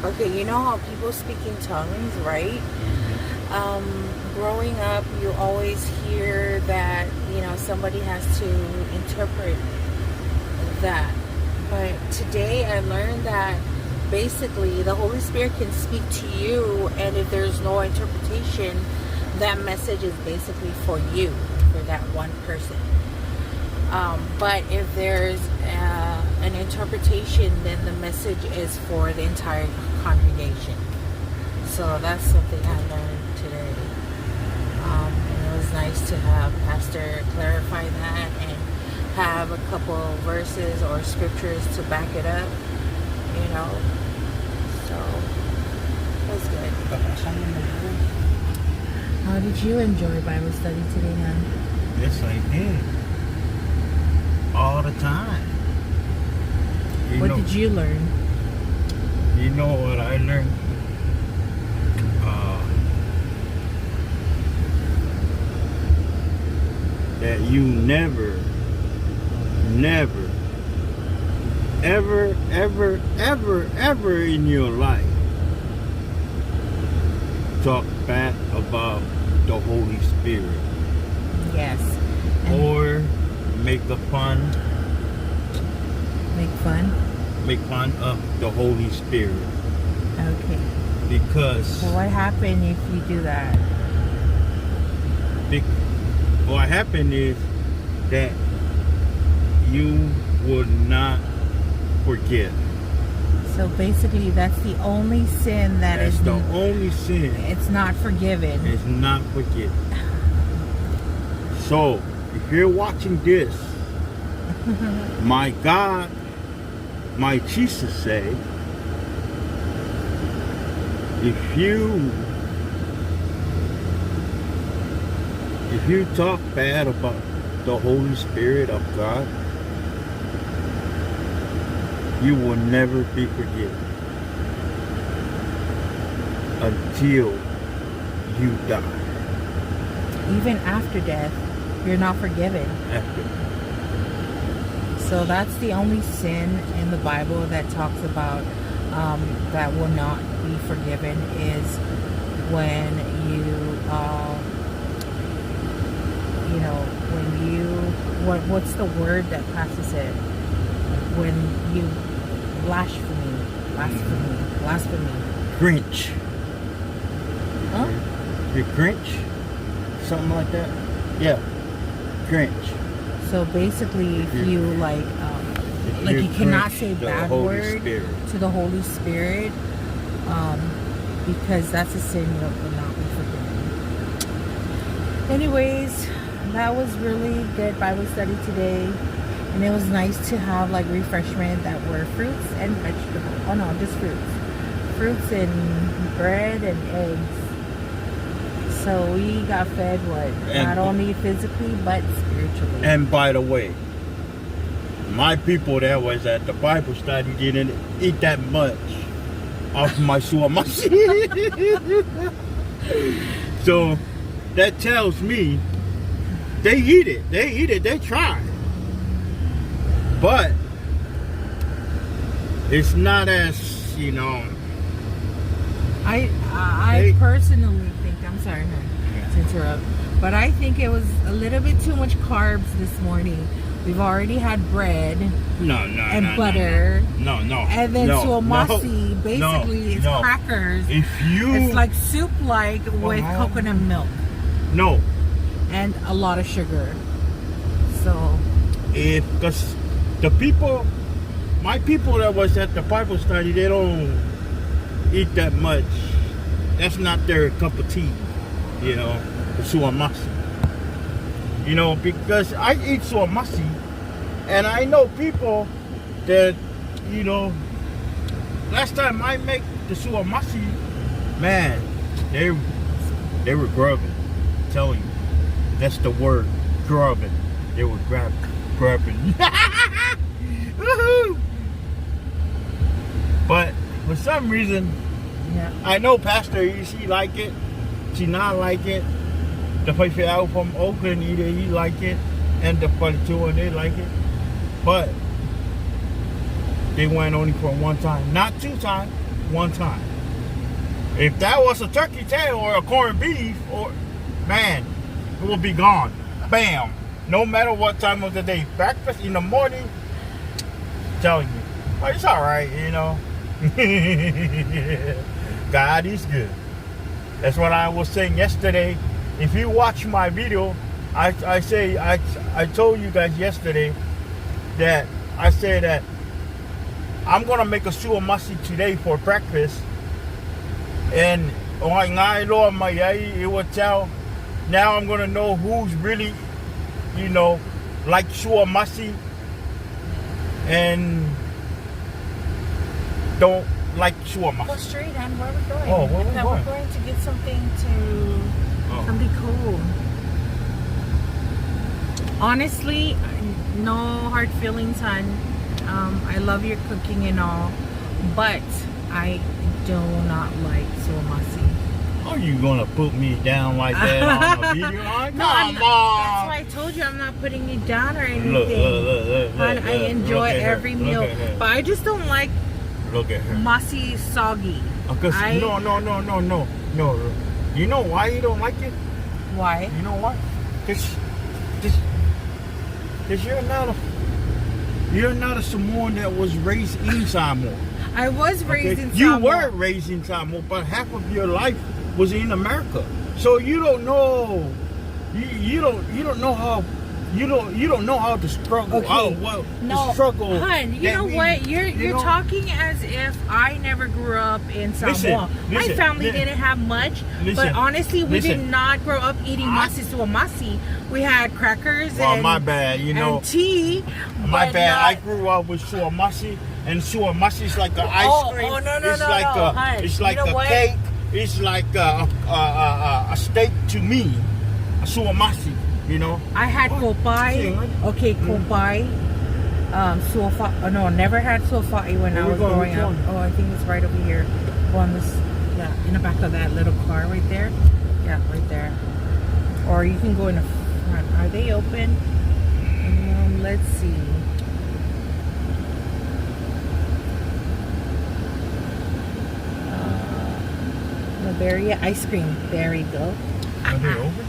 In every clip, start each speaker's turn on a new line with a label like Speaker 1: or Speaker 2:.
Speaker 1: Okay, you know how people speak in tongues, right? Growing up, you always hear that, somebody has to interpret that. But today I learned that basically the Holy Spirit can speak to you, and if there's no interpretation, that message is basically for you, for that one person. But if there's an interpretation, then the message is for the entire congregation. So that's something I learned today. And it was nice to have Pastor clarify that and have a couple verses or scriptures to back it up, So it was good. How did you enjoy Bible study today, hon?
Speaker 2: Yes, I did. All the time.
Speaker 1: What did you learn?
Speaker 2: You know what I learned? That you never, ever in your life talk bad about the Holy Spirit.
Speaker 1: Yes.
Speaker 2: Or make fun of the Holy Spirit.
Speaker 1: Okay.
Speaker 2: Because
Speaker 1: So what happened if you do that?
Speaker 2: what happened is that you would not forgive.
Speaker 1: So basically, that's the only sin
Speaker 2: That's the only sin.
Speaker 1: It's not forgiven.
Speaker 2: It's not forgiven. So, if you're watching this, my God, my Jesus say, if you talk bad about the Holy Spirit of God, you will never be forgiven until you die.
Speaker 1: Even after death, you're not forgiven.
Speaker 2: After.
Speaker 1: So that's the only sin in the Bible that talks about that will not be forgiven is when what's the word that Pastor said? When you blasphemy.
Speaker 2: Grinch.
Speaker 1: Huh?
Speaker 2: You Grinch? Something like that? Yeah. Grinch.
Speaker 1: So basically, if you you cannot say bad word to the Holy Spirit, because that's a sin that will not be forgiven. Anyways, that was really good Bible study today, and it was nice to have refreshment that were fruits and vegetables. Oh no, just fruits and bread and eggs. So we got fed not only physically but spiritually.
Speaker 2: And by the way, my people that was at the Bible study didn't eat that much off my suamasi. So that tells me they eat it, they try. But it's not as,
Speaker 1: I personally think, I'm sorry to interrupt, but I think it was a little bit too much carbs this morning. We've already had bread and butter.
Speaker 2: No.
Speaker 1: And then suamasi, basically it's crackers. It's like soup with coconut milk.
Speaker 2: No.
Speaker 1: And a lot of sugar. So
Speaker 2: because my people that was at the Bible study, they don't eat that much. That's not their cup of tea, the suamasi. Because I eat suamasi, and I know people that, last time I make the suamasi, man, they were grubbing. I'm telling you, that's the word, grubbing. They were grubbing. Woohoo! But for some reason, I know Pastor, she like it, she not like it. The people out from Oakland, either he like it, and the 42 they like it. But they went only for one time, not two times. one time. If that was a turkey tail or a corned beef, or man, it will be gone. Bam. No matter what time of the day. Breakfast in the morning, telling you, oh, it's all right, you know. God is good. That's what I was saying yesterday. If you watch my video, I told you guys yesterday that I said that I'm gonna make a suamasi today for breakfast, and it will tell. Now I'm gonna know who's really, you know, like suamasi and don't like suamasi.
Speaker 1: Go straight, and where are we going?
Speaker 2: Oh, where are we
Speaker 1: We're
Speaker 2: going?
Speaker 1: going to get something something cool. Honestly, no hard feelings, hon. I love your cooking and all, but I do not like suamasi.
Speaker 2: Are you gonna put me down like that on the video? Oh,
Speaker 1: No,
Speaker 2: come
Speaker 1: that's
Speaker 2: on.
Speaker 1: why I told you I'm not putting you down or anything.
Speaker 2: Look,
Speaker 1: Hon, I enjoy every meal, but I just don't like
Speaker 2: Look at her.
Speaker 1: masi soggy.
Speaker 2: Because no. You know why you don't like it?
Speaker 1: Why?
Speaker 2: You know why? Because you're not a Samoan that was raised in Samoa.
Speaker 1: I was raised in Samoa.
Speaker 2: You were raised in Samoa, but half of your life was in America. So you don't know. You don't know how. You don't know how to struggle.
Speaker 1: Okay.
Speaker 2: The struggle.
Speaker 1: Hun, you know what? You're talking as if I never grew up in Samoa. My family didn't have much, but honestly, we did not grow up eating masi suamasi. We had crackers and
Speaker 2: my bad.
Speaker 1: and tea.
Speaker 2: My bad. I grew up with suamasi, and suamasi is like an ice cream.
Speaker 1: Oh, no,
Speaker 2: It's like it's like a cake. It's like a steak to me. A suamasi. You know,
Speaker 1: I had kopay. Okay, kopay. No, never had sofai when I was growing up. Oh, I think it's right over here. Go on this, yeah, in the back of that little car right there. Yeah, right there. Or you can go in the front. Are they open? Let's see. Bavaria ice cream. There we go.
Speaker 2: Are they open?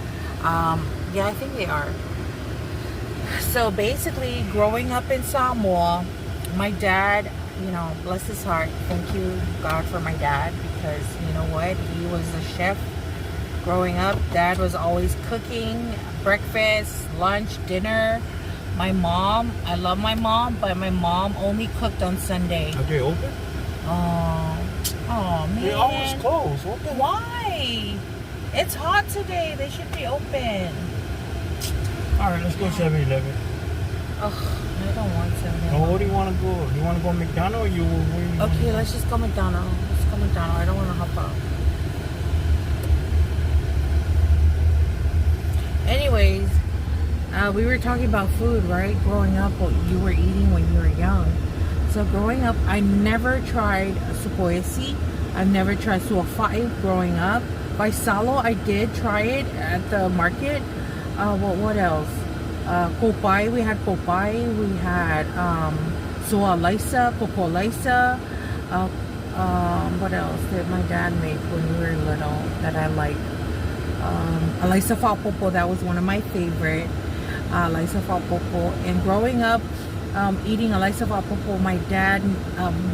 Speaker 1: Yeah, I think they are. So basically, growing up in Samoa, my dad, you know, bless his heart, thank you God for my dad, because you know what, he was a chef. Growing up, dad was always cooking breakfast, lunch, dinner. My mom, I love my mom, but my mom only cooked on Sunday.
Speaker 2: Are they open?
Speaker 1: Oh man,
Speaker 2: They're always closed.
Speaker 1: Why? It's hot today. They should be open.
Speaker 2: All right, let's go 7-Eleven.
Speaker 1: Ugh, I don't want 7-Eleven.
Speaker 2: Oh, where do you want to go? You want to go McDonald's or you?
Speaker 1: Okay, let's just go McDonald's. Let's go McDonald's. I don't want to hop out. Anyways, we were talking about food, right? Growing up, what you were eating when you were young. So growing up, I never tried supoesi. I've never tried suafai growing up. By salo, I did try it at the market. What else? Kopay, we had kopay. We had sua laisa, coco laisa. What else did my dad make when we were little that I liked? Alaisa Fapopo, that was one of my favorite. Alaisa Fapopo. And growing up, eating Alaisa Fapopo, my dad,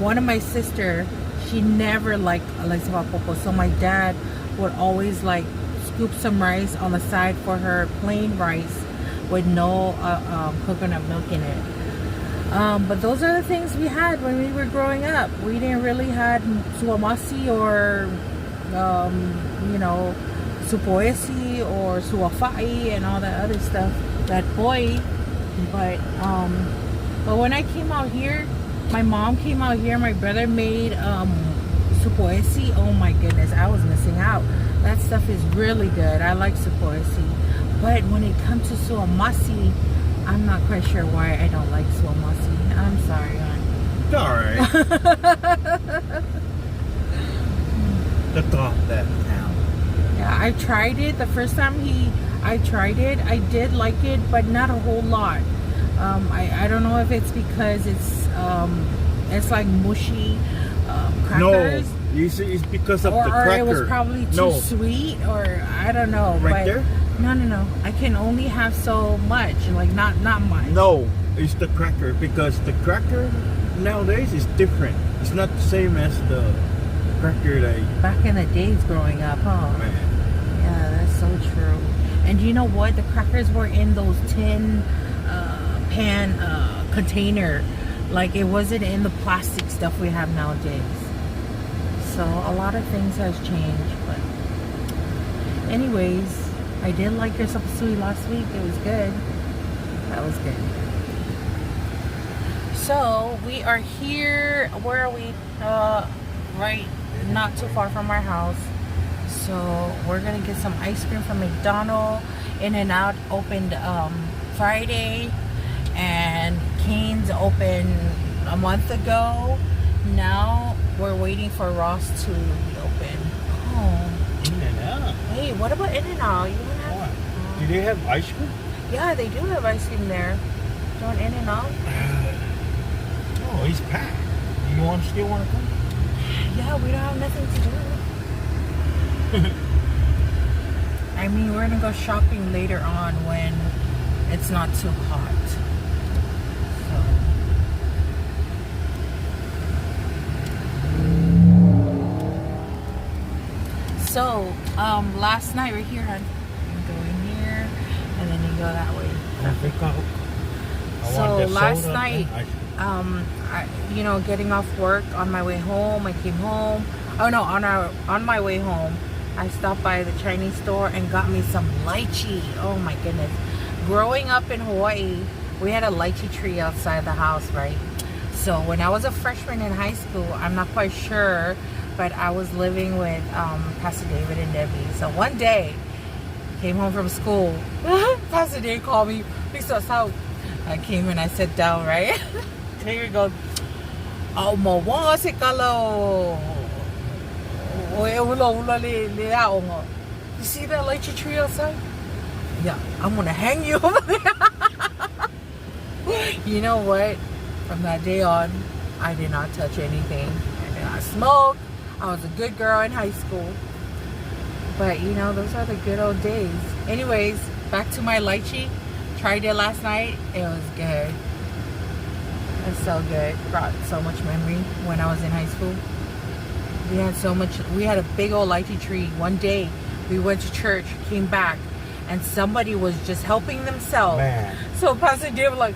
Speaker 1: one of my sister, she never liked Alaisa Fapopo. So my dad would always like scoop some rice on the side for her, plain rice with no coconut milk in it. But those are the things we had when we were growing up. We didn't really had suamasi or you know, supoesi or suafai and all that other stuff, that boy. But when I came out here, my mom came out here, my brother made supoesi. Oh my goodness, I was missing out. That stuff is really good. I like supoesi. But when it comes to suamasi, I'm not quite sure why I don't like suamasi. I'm sorry, hon.
Speaker 2: It's all right. The thought that now.
Speaker 1: Yeah, I tried it. The first time I tried it, I did like it, but not a whole lot. I don't know if it's because it's like mushy, crackers.
Speaker 2: No, you see, it's because of
Speaker 1: or,
Speaker 2: the cracker.
Speaker 1: Or it was probably too sweet, or I don't know.
Speaker 2: Right there?
Speaker 1: No. I can only have so much, like not much.
Speaker 2: No, it's the cracker, because the cracker nowadays is different. It's not the same as the cracker that
Speaker 1: Back in the days growing up, huh?
Speaker 2: man.
Speaker 1: Yeah, that's so true. And you know what? The crackers were in those tin pan container. Like, it wasn't in the plastic stuff we have nowadays. So a lot of things has changed. But anyways, I did like your supasui last week. It was good. That was good. So we are here. Where are we? Right, not too far from our house. So we're gonna get some ice cream from McDonald's. In-N-Out opened Friday, and Cane's opened a month ago. Now we're waiting for Ross to open. Oh.
Speaker 2: In-N-Out.
Speaker 1: Hey, what about In-N-Out? You wanna have?
Speaker 2: Do they have ice cream?
Speaker 1: Yeah, they do have ice cream there. Do you want In-N-Out?
Speaker 2: Oh, he's packed. You still want to come?
Speaker 1: Yeah, we don't have nothing to do. I mean, we're gonna go shopping later on when it's not too hot. So, last night right here, hon. You go in here, and then you go that way. So last night, getting off work on my way home, I came home. Oh no, on my way home, I stopped by the Chinese store and got me some lychee. Oh my goodness. Growing up in Hawaii, we had a lychee tree outside the house, right? So when I was a freshman in high school, I'm not quite sure, but I was living with Pastor David and Debbie. So one day, came home from school, Pastor David called me, so I came and I sat down, right? David goes, "Oh, mo wa se kalo. You see that lychee tree outside? Yeah, I'm gonna hang you over there." You know what? From that day on, I did not touch anything. I did not smoke. I was a good girl in high school. But those are the good old days. Anyways, back to my lychee. Tried it last night. It was good. It's so good. Brought so much memory when I was in high school. We had a big old lychee tree. One day we went to church, came back, and somebody was just helping themselves.
Speaker 2: Man.
Speaker 1: So Pastor Dave was like,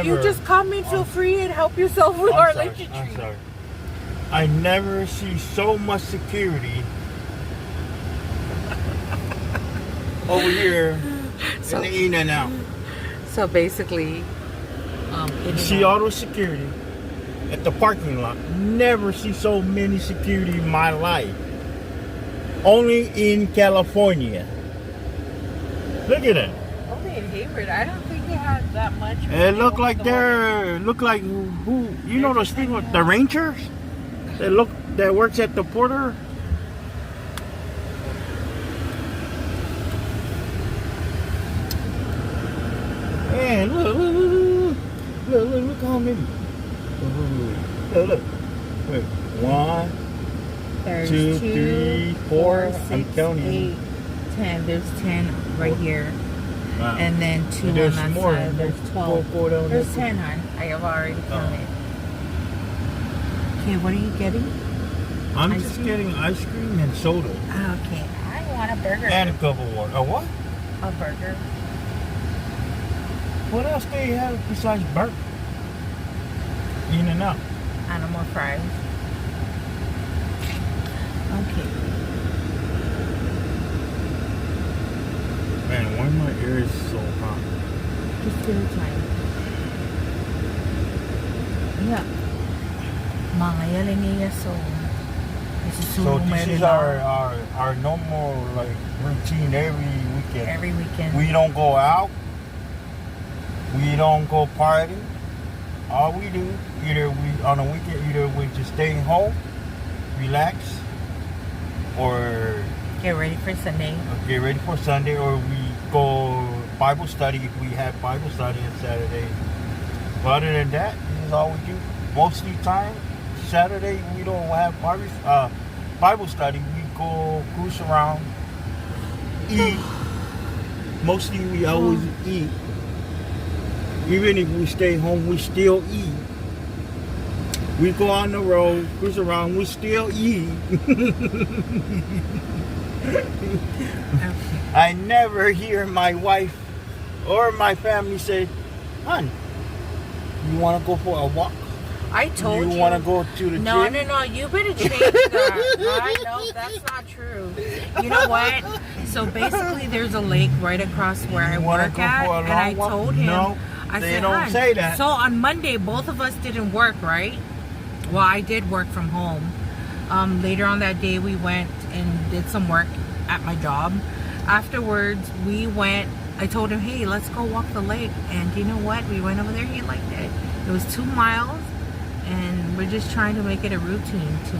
Speaker 1: you just come in, feel free and help yourself with our lychee tree.
Speaker 2: I'm sorry. I never see so much security over here in the In-N-Out.
Speaker 1: So basically,
Speaker 2: see all the security at the parking lot. Never see so many security in my life. Only in California. Look at that.
Speaker 1: Only in Hayward. I don't think they have that much.
Speaker 2: It look like who? You know those people, the Rangers? That works at the Porter. Man, look how many. Look. Wait, 1,
Speaker 1: There's
Speaker 2: 2, 3, 4.
Speaker 1: 6,
Speaker 2: I'm counting.
Speaker 1: 8, 10. There's 10 right here.
Speaker 2: Wow.
Speaker 1: And then 2 on
Speaker 2: There's
Speaker 1: that
Speaker 2: more.
Speaker 1: side. There's 12.
Speaker 2: Four down
Speaker 1: There's
Speaker 2: there.
Speaker 1: 10, hon. I have already counted. Okay, what are you getting?
Speaker 2: I'm
Speaker 1: Ice
Speaker 2: just
Speaker 1: cream?
Speaker 2: getting ice cream and soda.
Speaker 1: Okay, I want a burger.
Speaker 2: And a cup of water. A what?
Speaker 1: A burger.
Speaker 2: What else do you have besides burger? In-N-Out.
Speaker 1: Animal fries. Okay.
Speaker 2: Man, why my ear is so hot?
Speaker 1: Just give it time. Yeah. Mga yaliniya so.
Speaker 2: So this is our normal routine every weekend.
Speaker 1: Every weekend.
Speaker 2: We don't go out. We don't go party. All we do, on a weekend, we just stay home, relax, or
Speaker 1: Get ready for Sunday.
Speaker 2: or we go Bible study if we have Bible study on Saturday. But other than that, this is all we do. Most of the time, Saturday we don't have Bible study. We go cruise around, eat. Mostly we always eat. Even if we stay home, we still eat. We go on the road, cruise around, we still eat. I never hear my wife or my family say, "Hon, you want to go for a walk?
Speaker 1: I told you.
Speaker 2: You want to go to the gym?"
Speaker 1: No, you better change that. No, that's not true. You know what? So basically, there's a lake right across where I work at, and I told him,
Speaker 2: no,
Speaker 1: I
Speaker 2: they
Speaker 1: said,
Speaker 2: don't say that.
Speaker 1: So on Monday, both of us didn't work, right? Well, I did work from home. Later on that day, we went and did some work at my job. Afterwards, we went. I told him, "Hey, let's go walk the lake." And you know what? We went over there. He liked it. It was 2 miles. And we're just trying to make it a routine to,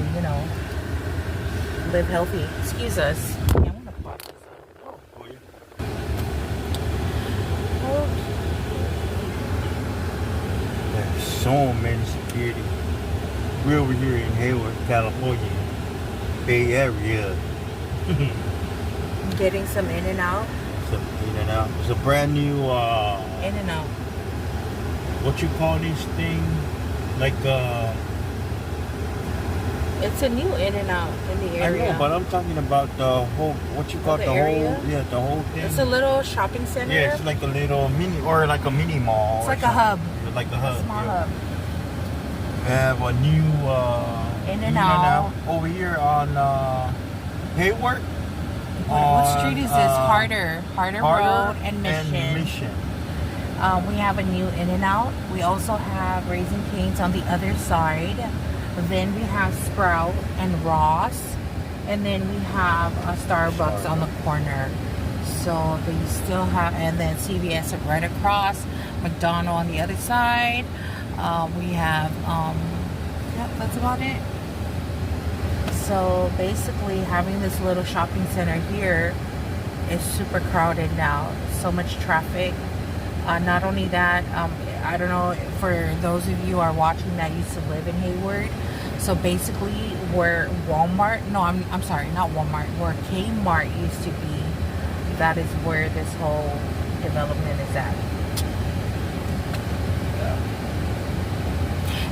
Speaker 1: live healthy. Excuse us. Yeah, I'm gonna pop this up. Oh.
Speaker 2: There's so many security. We're over here in Hayward, California, Bay Area.
Speaker 1: Getting some in and out.
Speaker 2: Some in and out. It's a brand new.
Speaker 1: In and out.
Speaker 2: What you call this thing? Like
Speaker 1: It's a new in and out in the area.
Speaker 2: I know, but I'm talking about the whole. What you call the
Speaker 1: area?
Speaker 2: whole? Yeah, the whole thing.
Speaker 1: It's a little shopping center.
Speaker 2: Yeah, it's like a little mini or like a mini mall.
Speaker 1: It's like a hub.
Speaker 2: Like a hub.
Speaker 1: Small
Speaker 2: yeah.
Speaker 1: hub.
Speaker 2: We have a new
Speaker 1: in and out
Speaker 2: over here on Hayward.
Speaker 1: What street is this? Harder Road and Mission. We have a new in and out. We also have Raising Cane's on the other side. Then we have Sprout and Ross. And then we have a Starbucks on the corner. So they still have, and then CVS right across, McDonald's on the other side. We have, that's about it. So basically having this little shopping center here is super crowded now. So much traffic. Not only that, I don't know, for those of you who are watching that used to live in Hayward. So basically where Walmart, no, I'm sorry, not Walmart, where Kmart used to be, that is where this whole development is at.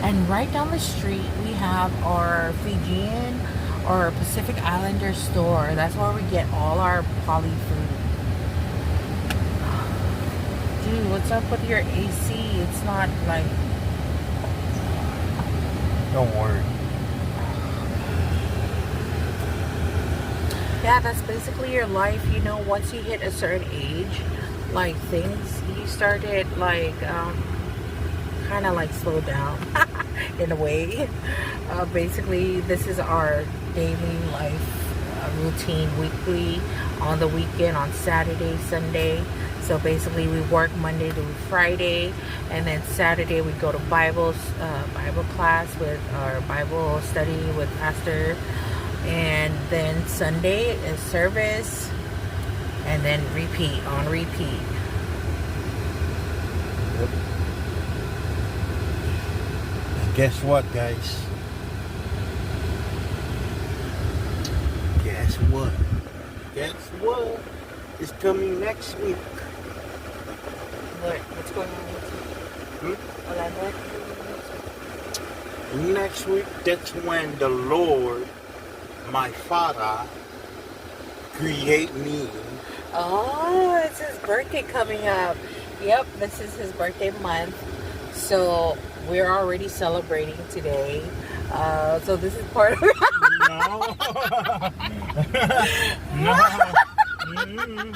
Speaker 1: And right down the street, we have our Fijian or Pacific Islander store. That's where we get all our poly food. Dude, what's up with your AC? It's not like...
Speaker 2: Don't worry.
Speaker 1: Yeah, that's basically your life. You know, once you hit a certain age, like things, you started like, kind of like slow down in a way. Basically, this is our daily life routine, weekly, on the weekend, on Saturday, Sunday. So basically we work Monday to Friday, and then Saturday we go to Bible class with our Bible study with Pastor, and then Sunday is service, and then repeat.
Speaker 2: Yep. And guess what, guys? Guess what? It's coming next week.
Speaker 1: What's going on with you?
Speaker 2: Next week, that's when the Lord, my Father, create me.
Speaker 1: Oh, it's his birthday coming up. Yep, this is his birthday month. So we're already celebrating today. So this is part of
Speaker 2: No. No. Mm-mm.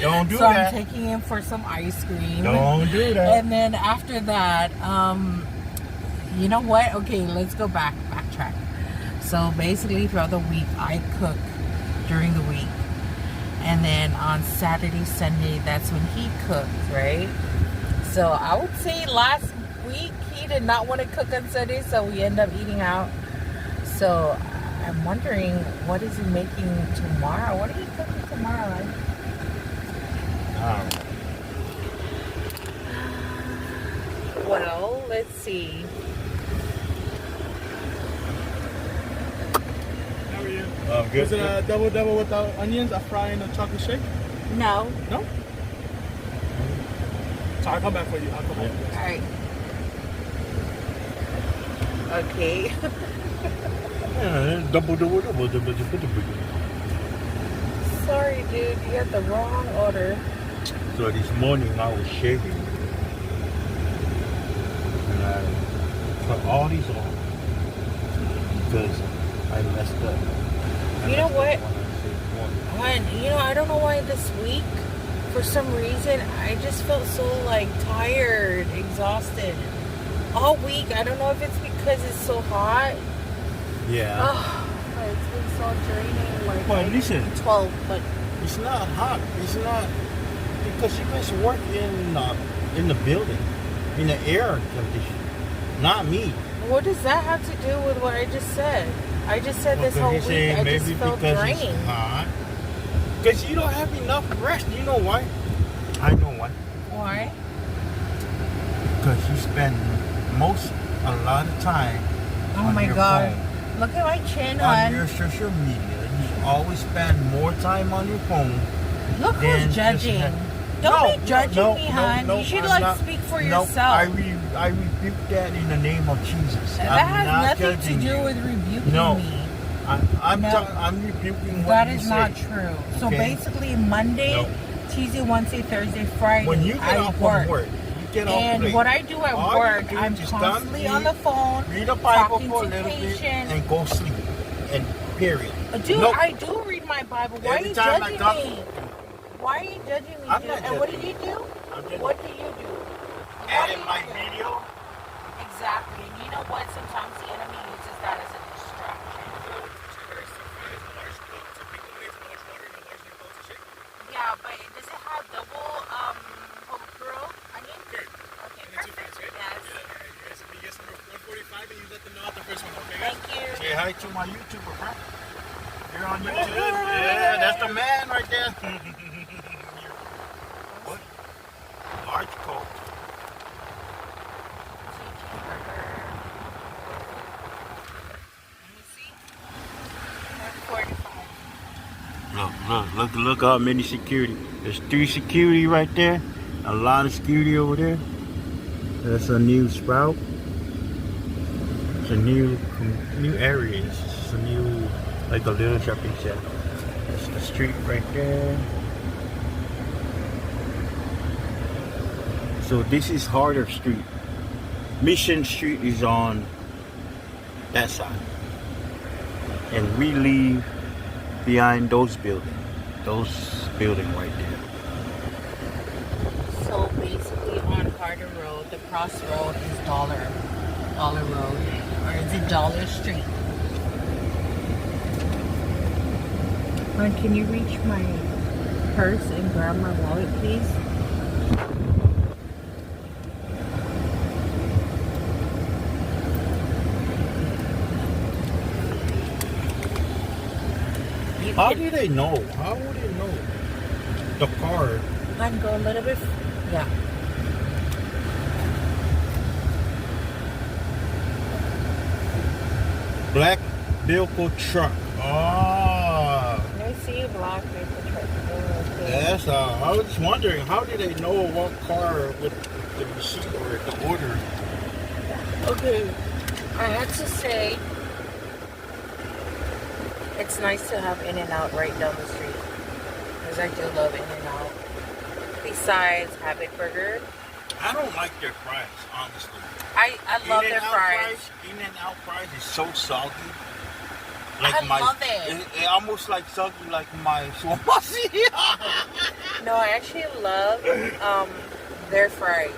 Speaker 2: Don't do
Speaker 1: so
Speaker 2: that.
Speaker 1: I'm taking him for some ice cream.
Speaker 2: Don't do that.
Speaker 1: And then after that, you know what? Okay, let's go backtrack. So basically throughout the week, I cook during the week. And then on Saturday, Sunday, that's when he cooks, right? So I would say last week, he did not want to cook on Sunday, so we end up eating out. So I'm wondering, what is he making tomorrow? What are you cooking tomorrow? Well, let's see.
Speaker 2: Good.
Speaker 3: Is it a double without onions, a fry, and a chocolate shake?
Speaker 1: No.
Speaker 3: No? So I'll come back for you. I'll come back.
Speaker 1: All right. Okay.
Speaker 2: Yeah, double.
Speaker 1: Sorry, dude. You got the wrong order.
Speaker 2: So this morning I was shaving. And I put all these on because I messed up.
Speaker 1: You know what? I don't know why this week, for some reason, I just felt so like tired, exhausted. All week, I don't know if it's because it's so hot.
Speaker 2: Yeah.
Speaker 1: Oh, it's been so draining. Like,
Speaker 2: Well, listen.
Speaker 1: 12, but
Speaker 2: It's not hot. It's not because you guys work in the building, in the air condition. Not me.
Speaker 1: what does that have to do with what I just said? I just said this whole week I just felt drained.
Speaker 2: It's hot. Because you don't have enough rest. You know why? I know why.
Speaker 1: Why?
Speaker 2: Because you spend a lot of time
Speaker 1: Oh
Speaker 2: on
Speaker 1: my
Speaker 2: your
Speaker 1: God.
Speaker 2: phone.
Speaker 1: Look at my chin,
Speaker 2: On
Speaker 1: hon.
Speaker 2: your social media. You always spend more time on your phone.
Speaker 1: Look
Speaker 2: than
Speaker 1: who's
Speaker 2: just
Speaker 1: judging.
Speaker 2: ha-
Speaker 1: Don't
Speaker 2: No,
Speaker 1: be judging
Speaker 2: no,
Speaker 1: me,
Speaker 2: no,
Speaker 1: hon.
Speaker 2: no,
Speaker 1: You should
Speaker 2: I'm not-
Speaker 1: speak for
Speaker 2: no,
Speaker 1: yourself.
Speaker 2: I rebuke that in the name of Jesus.
Speaker 1: That
Speaker 2: I'm
Speaker 1: has
Speaker 2: not
Speaker 1: nothing to
Speaker 2: judging
Speaker 1: do
Speaker 2: you.
Speaker 1: with rebuking
Speaker 2: No.
Speaker 1: me.
Speaker 2: I'm
Speaker 1: No.
Speaker 2: I'm rebuking what
Speaker 1: That
Speaker 2: you
Speaker 1: is
Speaker 2: say.
Speaker 1: not true. So
Speaker 2: Okay.
Speaker 1: basically, Monday,
Speaker 2: No.
Speaker 1: Tuesday, Wednesday, Thursday, Friday,
Speaker 2: When you get
Speaker 1: I
Speaker 2: off
Speaker 1: work.
Speaker 2: from work, you get off
Speaker 1: And
Speaker 2: late.
Speaker 1: what I do at
Speaker 2: All you
Speaker 1: work,
Speaker 2: do
Speaker 1: I'm
Speaker 2: is
Speaker 1: constantly
Speaker 2: eat,
Speaker 1: on the phone,
Speaker 2: read a Bible
Speaker 1: talking
Speaker 2: for a
Speaker 1: to
Speaker 2: little bit,
Speaker 1: patients.
Speaker 2: and go sleep. And period.
Speaker 1: Dude,
Speaker 2: No.
Speaker 1: I do read my Bible. Why are
Speaker 2: Every
Speaker 1: you
Speaker 2: time I
Speaker 1: judging
Speaker 2: talk-
Speaker 1: me? Why are you judging me,
Speaker 2: I'm
Speaker 1: dude?
Speaker 2: not
Speaker 1: And what do
Speaker 2: judging
Speaker 1: you do?
Speaker 2: I'm just
Speaker 1: What do you do? What do
Speaker 2: edit
Speaker 1: you
Speaker 2: my
Speaker 1: do?
Speaker 2: video.
Speaker 1: Exactly. And you know what? Sometimes the enemy uses that as a distraction. Yeah, but does it have double curl onion? Okay, perfect. Yes. Thank you.
Speaker 2: Say hi to my YouTuber, bro. You're on YouTube. Yeah, that's the man right there. What? Large Coke.
Speaker 1: Let me see. 145.
Speaker 2: Look how many security. There's 3 security right there. A lot of security over there. That's a new sprout. It's a new area. It's a new, like a little shopping center. That's the street right there. So this is Harder Street. Mission Street is on that side. And we leave behind those buildings. Those buildings right there.
Speaker 1: So basically on Carter Road, the crossroad is Dollar Road. Or is it Dollar Street? Hon, can you reach my purse and grab my wallet, please?
Speaker 2: How do they know? How would they know? The car.
Speaker 1: Hon, go a little bit. Yeah.
Speaker 2: Black vehicle truck. Ah.
Speaker 1: I see a black paper truck. Oh, okay.
Speaker 2: Yes, I was just wondering, how do they know what car with the receipt or the order?
Speaker 1: Okay, I had to say, it's nice to have In-N-Out right down the street. Because I do love In-N-Out. Besides Habit Burger,
Speaker 2: I don't like their fries, honestly.
Speaker 1: I love their
Speaker 2: In-N-Out
Speaker 1: fries.
Speaker 2: In-N-Out fries is so soggy.
Speaker 1: I love it.
Speaker 2: It almost like soggy like my Swansea.
Speaker 1: No, I actually love their fries.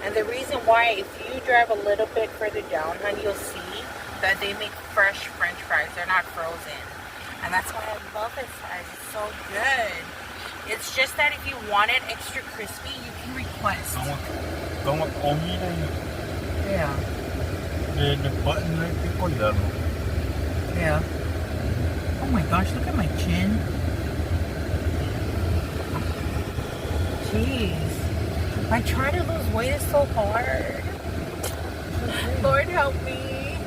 Speaker 1: And the reason why, if you drive a little bit further down, hon, you'll see that they make fresh French fries. They're not frozen. And that's why I love their fries. It's so good. It's just that if you want it extra crispy, you can request.
Speaker 2: Como comida
Speaker 1: Yeah.
Speaker 2: the button right there.
Speaker 1: Yeah. Oh my gosh, look at my chin. Jeez. I try to lose weight, it's so hard. Lord help me.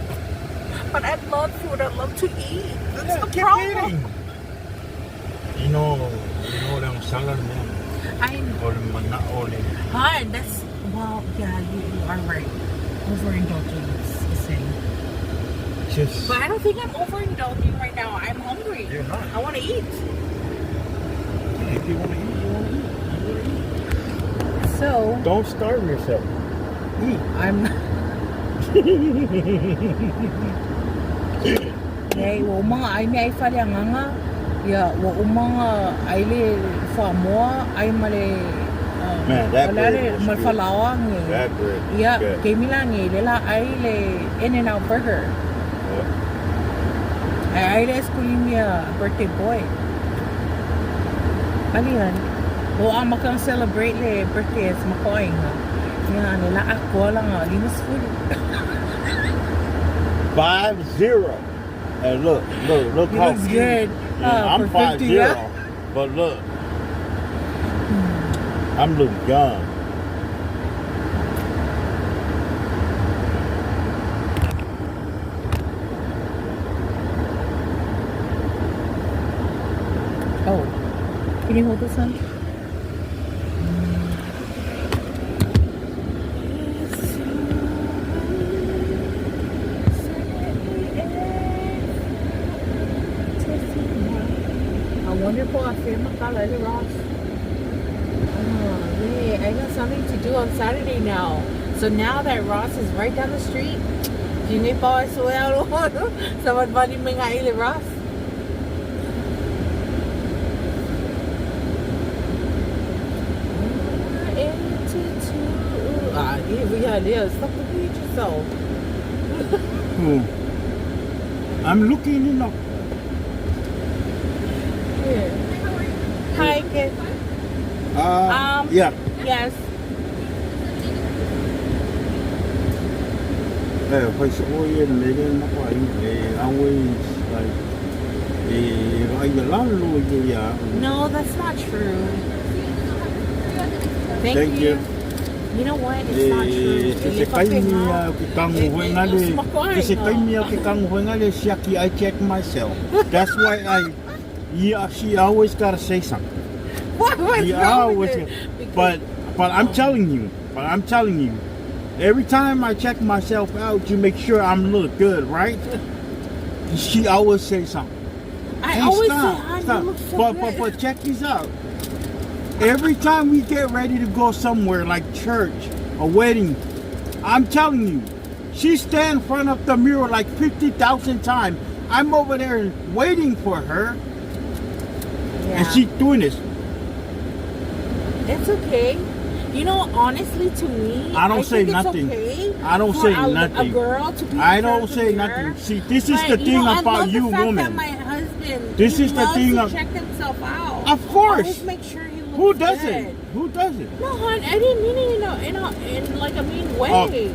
Speaker 1: But I love food. I love to eat. That's
Speaker 2: Yeah,
Speaker 1: the
Speaker 2: keep
Speaker 1: problem.
Speaker 2: eating. You know them salad man.
Speaker 1: I
Speaker 2: Or them not all in.
Speaker 1: hon, that's well, yeah, you are right. Overindulging is the same.
Speaker 2: Just
Speaker 1: But I don't think I'm overindulging right now. I'm hungry.
Speaker 2: You're not.
Speaker 1: I want to eat.
Speaker 2: if you want to eat, you want to eat.
Speaker 1: So
Speaker 2: Don't starve yourself. Eat.
Speaker 1: I'm. Yay, wo mga ay may nga. Ya, wo mga ay le fa mo ay male.
Speaker 2: Man, that
Speaker 1: wala
Speaker 2: bird
Speaker 1: le
Speaker 2: was
Speaker 1: mal
Speaker 2: good.
Speaker 1: falawang
Speaker 2: That bird was
Speaker 1: Yeah,
Speaker 2: good.
Speaker 1: kay Milan lela ay le In-N-Out Burger. Ay le eskulimia birthday boy. Ano yan? O ang makang celebrate le birthday is makoing nga. Yan, nila ako lang nga. Linis food.
Speaker 2: 5-0. And look
Speaker 1: He
Speaker 2: how
Speaker 1: looks
Speaker 2: cute.
Speaker 1: good.
Speaker 2: Yeah, I'm
Speaker 1: For 50,
Speaker 2: 5-0.
Speaker 1: yeah?
Speaker 2: But look. I'm looking young.
Speaker 1: Oh. Can you hold this one? I wonder if I'll film Makalali Ross. Oh, yay. I got something to do on Saturday now. So now that Ross is right down the street, Jini pa ay suya sa madbani mga ili Ross. Yeah, it is. Stop looking at yourself.
Speaker 2: I'm looking in up.
Speaker 1: Here. Hi, kid.
Speaker 2: Yeah.
Speaker 1: Yes.
Speaker 2: Phải số yên lấy đến nó phải always like like a lot of yeah.
Speaker 1: No, that's not true. Thank
Speaker 2: you.
Speaker 1: You know what? It's not true.
Speaker 2: Kasi kay niya kang Shaki, I check myself. That's why she always gotta say something.
Speaker 1: What was
Speaker 2: He
Speaker 1: wrong with
Speaker 2: always,
Speaker 1: it?
Speaker 2: but I'm telling you, every time I check myself out to make sure I'm look good, right? She always say something.
Speaker 1: I always say, "Hon,
Speaker 2: stop.
Speaker 1: you look so good."
Speaker 2: But check this out. Every time we get ready to go somewhere like church, a wedding, I'm telling you, she stand in front of the mirror like 50,000 times. I'm over there waiting for her,
Speaker 1: Yeah.
Speaker 2: and she's doing this.
Speaker 1: It's okay. You know, honestly, to me,
Speaker 2: I don't say
Speaker 1: think
Speaker 2: nothing.
Speaker 1: It's okay
Speaker 2: I don't
Speaker 1: for
Speaker 2: say
Speaker 1: a
Speaker 2: nothing.
Speaker 1: girl to be
Speaker 2: I
Speaker 1: in front
Speaker 2: don't
Speaker 1: of the
Speaker 2: say
Speaker 1: mirror.
Speaker 2: nothing. See, this is
Speaker 1: But,
Speaker 2: the thing
Speaker 1: I
Speaker 2: about
Speaker 1: love
Speaker 2: you,
Speaker 1: the fact
Speaker 2: woman.
Speaker 1: That my husband,
Speaker 2: This
Speaker 1: he
Speaker 2: is the
Speaker 1: loves
Speaker 2: thing
Speaker 1: to
Speaker 2: of-
Speaker 1: check himself out.
Speaker 2: Of course.
Speaker 1: Always make sure he looks
Speaker 2: Who
Speaker 1: good.
Speaker 2: doesn't? Who doesn't?
Speaker 1: No, hon, I didn't mean it in like a mean way.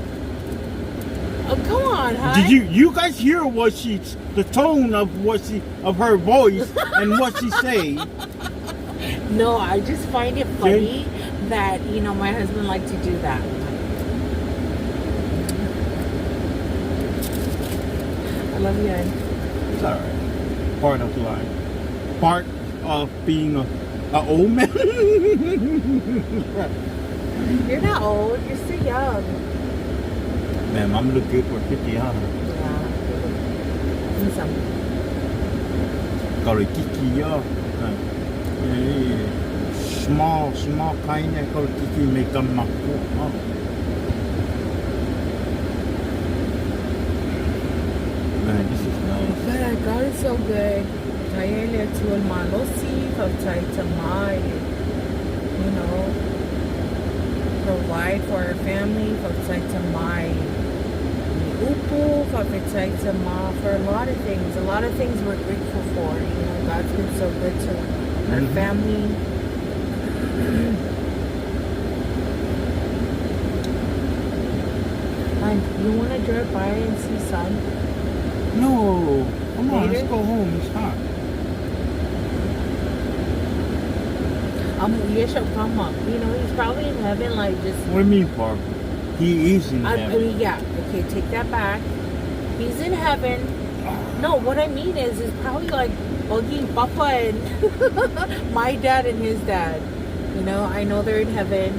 Speaker 1: Oh, come on, hon.
Speaker 2: Did you guys hear what the tone of of her voice and what she say?
Speaker 1: No, I just find it funny that my husband liked to do that. I love you, hon.
Speaker 2: It's all right. Part of life. Part of being a old man.
Speaker 1: You're not old. You're still young.
Speaker 2: Man, I'm look good for 50, huh?
Speaker 1: Yeah. Give me some.
Speaker 2: Got a kiki, small kind of got a kiki make them up. Man, this is nice.
Speaker 1: But God is so good. Kaya tuwal malosi, pagtay tamay. Provide for our family, pagtay tamay. Upo, pagtay tamay. For a lot of things. A lot of things we're grateful for. God's been so good to our family. You want to drive by and see sun?
Speaker 2: No. Come on,
Speaker 1: Later?
Speaker 2: let's go home. It's hot.
Speaker 1: He's probably in heaven, like just.
Speaker 2: What do you mean, Barbara? He is in
Speaker 1: I
Speaker 2: heaven.
Speaker 1: mean, yeah. Okay, take that back. He's in heaven. No, what I mean is probably like bugging Papa and my dad and his dad. You know, I know they're in heaven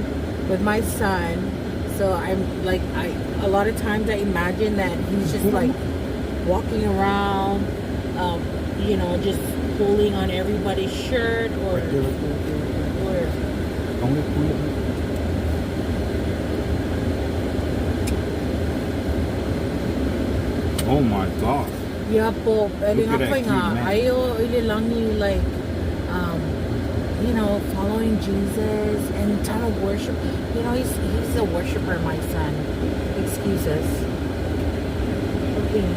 Speaker 1: with my son. So I'm like, a lot of times I imagine that he's just like walking around, you know, just pulling on everybody's shirt or
Speaker 2: oh my God.
Speaker 1: yeah po, pwede
Speaker 2: Look
Speaker 1: nga
Speaker 2: at
Speaker 1: po
Speaker 2: that
Speaker 1: nga,
Speaker 2: cute man.
Speaker 1: ayaw lang you like, you know, following Jesus and trying to worship. You know, he's a worshiper, my son. Excuses. Okay.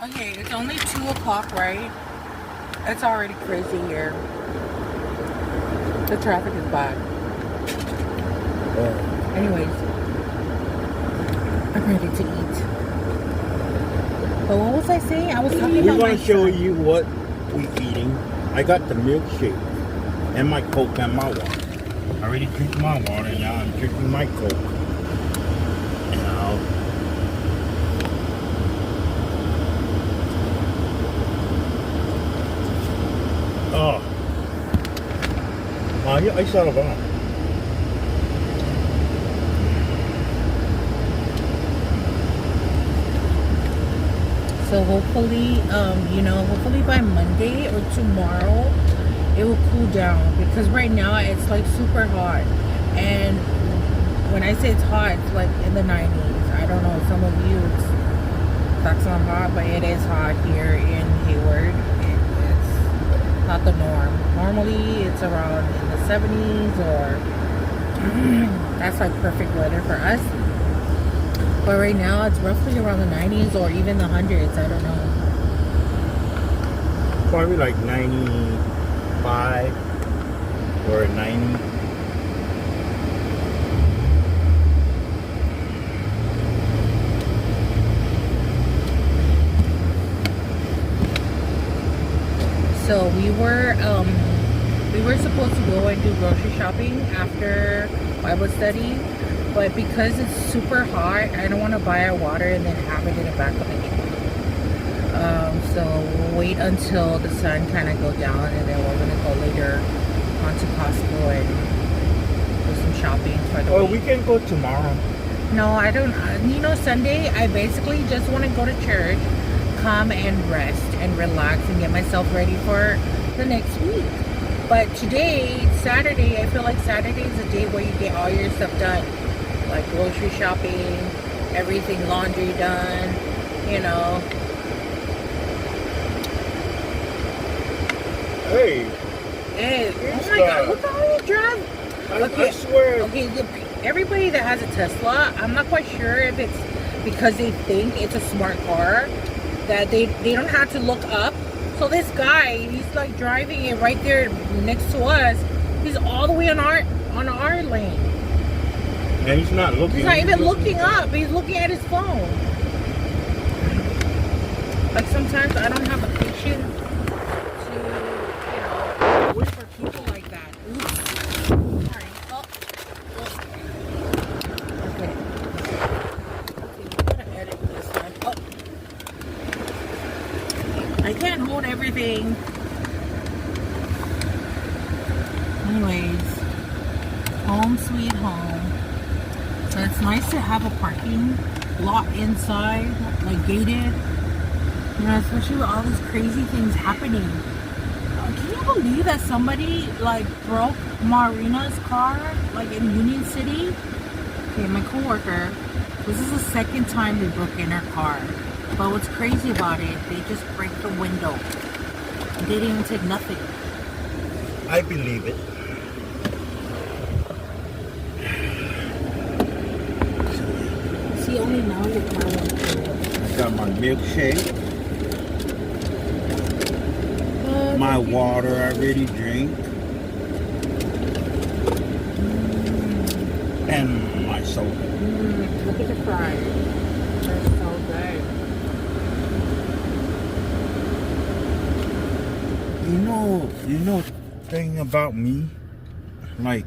Speaker 1: Okay, it's only 2 o'clock, right? It's already crazy here. The traffic is bad. Anyways, I'm ready to eat. But what was I saying? I was talking
Speaker 2: We're
Speaker 1: about
Speaker 2: going
Speaker 1: my
Speaker 2: to show
Speaker 1: son.
Speaker 2: you what we're eating. I got the milkshake and my Coke and my water. I already drank my water. Now I'm drinking my Coke. And oh. I saw the bomb.
Speaker 1: So hopefully, you know, hopefully by Monday or tomorrow, it will cool down. Because right now it's like super hot. And when I say it's hot, it's like in the 90s. I don't know, some of you, that's not hot, but it is hot here in Hayward. It's not the norm. Normally it's around in the 70s or that's like perfect weather for us. But right now it's roughly around the 90s or even the hundreds. I don't know.
Speaker 2: Probably like 95 or 90.
Speaker 1: So we were supposed to go and do grocery shopping after Bible study, but because it's super hot, I don't want to buy our water and then have it in the back of the truck. So we'll wait until the sun kind of go down, and then we're gonna go later onto Costco and do some shopping for the
Speaker 2: Oh,
Speaker 1: week.
Speaker 2: we can go tomorrow.
Speaker 1: No, I don't. You know, Sunday, I basically just want to go to church, come and rest and relax and get myself ready for the next week. But today, Saturday, I feel like Saturday is a day where you get all your stuff done. Like grocery shopping, everything, laundry done, you know.
Speaker 2: Hey,
Speaker 1: Hey,
Speaker 2: It's
Speaker 1: oh my God, look how you drive.
Speaker 2: I swear.
Speaker 1: Okay, everybody that has a Tesla, I'm not quite sure if it's because they think it's a smart car that they don't have to look up. So this guy, he's like driving it right there next to us. He's all the way on our lane.
Speaker 2: And he's not looking.
Speaker 1: He's not even looking up. He's looking at his phone. Like sometimes I don't have the patience to, you know, wait for people like that. Oops. Sorry. Oh. Okay. Okay, we gotta edit this one. Oh. I can't hold everything. Anyways, home sweet home. So it's nice to have a parking lot inside, like gated. You know, especially with all these crazy things happening. Can you believe that somebody like broke Marina's car, like in Union City? Okay, my coworker. This is the second time they broke in her car. But what's crazy about it, they just break the window. They didn't even take nothing.
Speaker 2: I believe it.
Speaker 1: See, only now your car won't do it.
Speaker 2: I got my milkshake, my water I already drink, and my soda.
Speaker 1: Look at the fries. They're so good.
Speaker 2: You know thing about me, like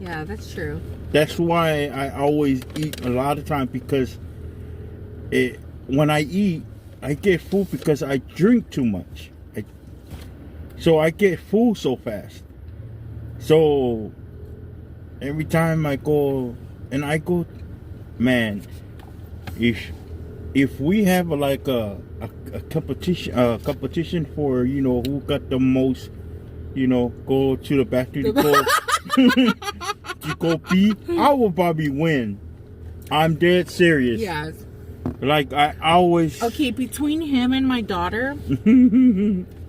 Speaker 1: Yeah, that's true.
Speaker 2: That's why I always eat a lot of time, because when I eat, I get full because I drink too much. So I get full so fast. So every time I go, man, if we have a competition for, who got the most, go to the bathroom to go pee, I will probably win. I'm dead serious.
Speaker 1: Yes.
Speaker 2: Like I always.
Speaker 1: Okay, between him and my daughter,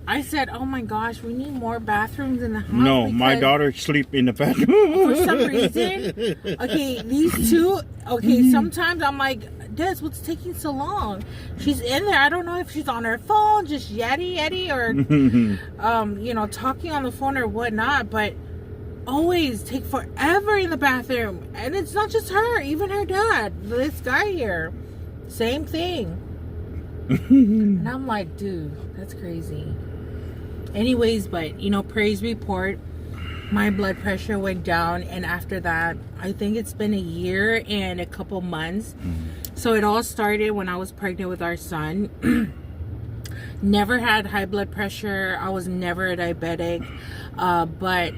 Speaker 1: I said, "Oh my gosh, we need more bathrooms in the house."
Speaker 2: No, my daughter sleep in the bathroom.
Speaker 1: For some reason. Okay, these two. Okay, sometimes I'm like, Des, what's taking so long? She's in there. I don't know if she's on her phone, just yaddy, or talking on the phone or whatnot. But always take forever in the bathroom, and it's not just her. Even her dad, this guy here, same thing. And I'm like, dude, that's crazy. Anyways, but praise report, my blood pressure went down, and after that, I think it's been a year and a couple months. So it all started when I was pregnant with our son. Never had high blood pressure. I was never a diabetic, but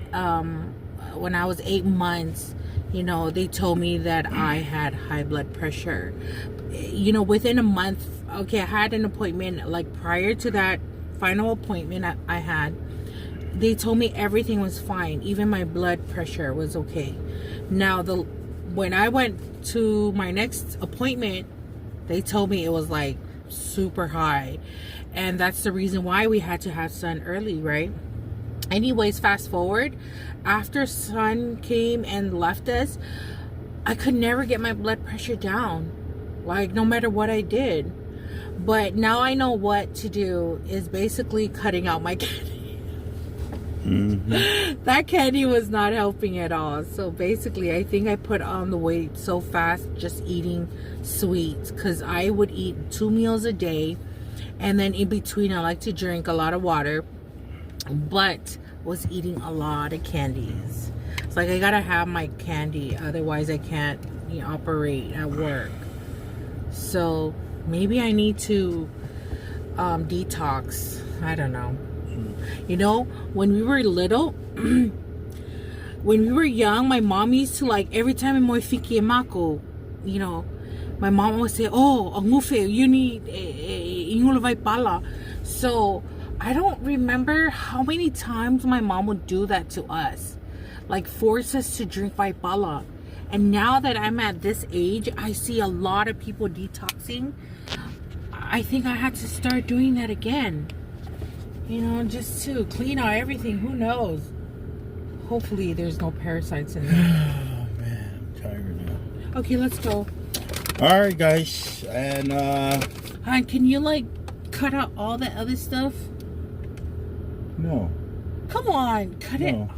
Speaker 1: when I was 8 months, they told me that I had high blood pressure. Within a month, okay, I had an appointment, like prior to that final appointment I had, they told me everything was fine. Even my blood pressure was okay. Now, when I went to my next appointment, they told me it was like super high. And that's the reason why we had to have son early, right? Anyways, fast forward, after son came and left us, I could never get my blood pressure down, like no matter what I did. But now I know what to do is basically cutting out my candy. That candy was not helping at all. So basically, I think I put on the weight so fast just eating sweets, because I would eat 2 meals a day, and then in between I like to drink a lot of water, but was eating a lot of candies. It's like I gotta have my candy, otherwise I can't operate at work. So maybe I need to detox. I don't know. When we were little, when we were young, my mom used to, like, every time in Wifey Mako, my mom would say, "Oh, Angufe, you need ingulvai pala." So I don't remember how many times my mom would do that to us, like force us to drink Vaipala. And now that I'm at this age, I see a lot of people detoxing. I think I had to start doing that again. Just to clean out everything. Who knows? Hopefully there's no parasites in there.
Speaker 2: Oh man, I'm tired now.
Speaker 1: Okay, let's go.
Speaker 2: Alright guys, and
Speaker 1: Han, can you cut out all the other stuff?
Speaker 2: No.
Speaker 1: Come on, cut it out.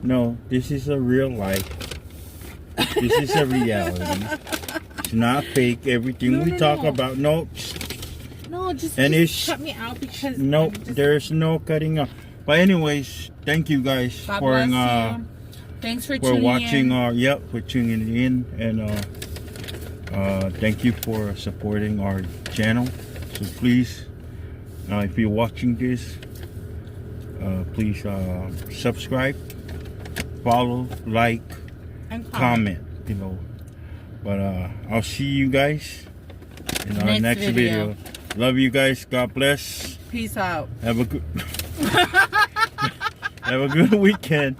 Speaker 2: No, this is a real life. This is a reality. It's not fake. Everything we talk about. No,
Speaker 1: just cut me out, because
Speaker 2: there's no cutting out. But anyways, thank you guys
Speaker 1: God
Speaker 2: for
Speaker 1: bless you. Thanks for tuning
Speaker 2: watching
Speaker 1: in.
Speaker 2: For tuning in, and thank you for supporting our channel. So please, if you're watching this, please subscribe, follow, like,
Speaker 1: and
Speaker 2: comment. But I'll see you guys in our next video. Love you guys. God bless.
Speaker 1: Peace out.
Speaker 2: Have a good have a good weekend.